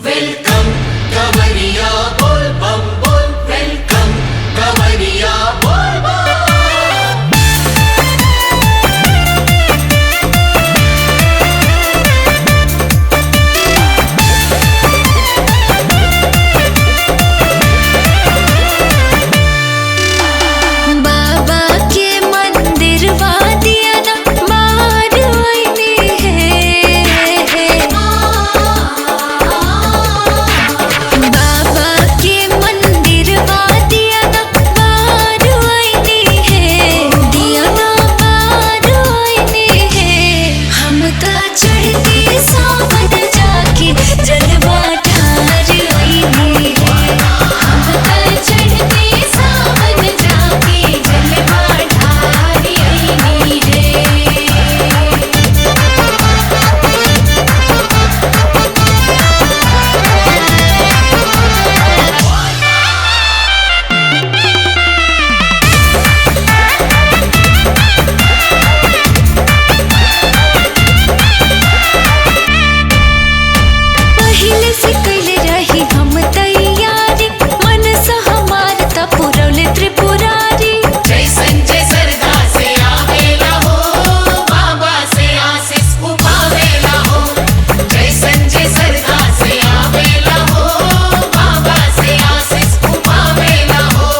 Welcome कवरिया बोल बम बोल, वेलकम कवरिया बोल बम। बाबा के मंदिर वादिया ना मार आईने है। बाबा के मंदिर वादिया ना मार आईने है। दिया ना मार आईने है। हम ता चढ़ते सावन जाके जलवा ठार आईने है। हम ता चढ़ते सावन जाके जलवा ठार आईने है। पहिले से कैले रही हम तैयारी, मन सा हमार त पुरौले त्रिपुरारी। जैसन जैसरदा से आवेला हो, बाबा से आशीष उपावेला हो। जैसन जैसरदा से आवेला हो, बाबा से आशीष उपावेला हो।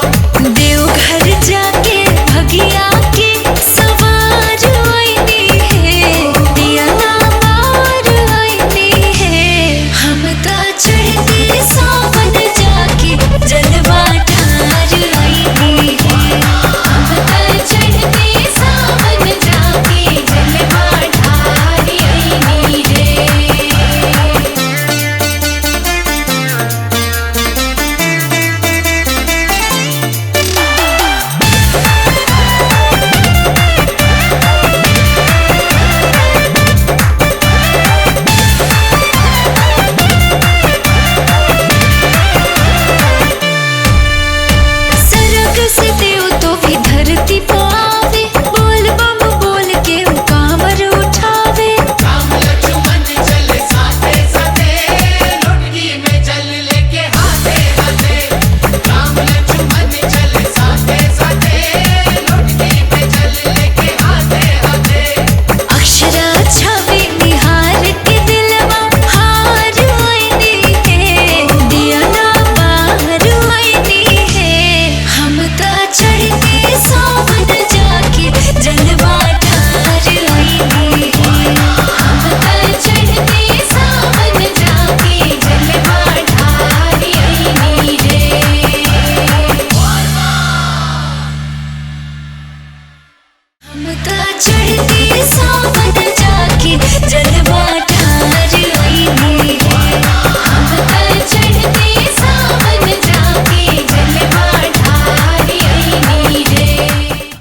देवघर जाके भगिया के सवार आईने है। दिया ना मार आईने है। हम ता चढ़ते सावन जाके जलवा ठार आईने है। हम ता चढ़ते सावन जाके जलवा ठार आईने है। सरग से देव तो भी धरती पे आवे। बोल बम बोल के वो कांवर उठावे। राम लक्ष्मण चले साथे साथे, लुटकी में चल लेके हाथे हाथे। राम लक्ष्मण चले साथे साथे, लुटकी में चल लेके हाथे हाथे। अक्षरा छवि निहार के दिलवा हार आईने है। दिया ना बाहर आईने है। हम ता चढ़ते सावन जाके जलवा ठार आईने है। हम ता चढ़ते सावन जाके जलवा ठार आईने है। हम ता चढ़ते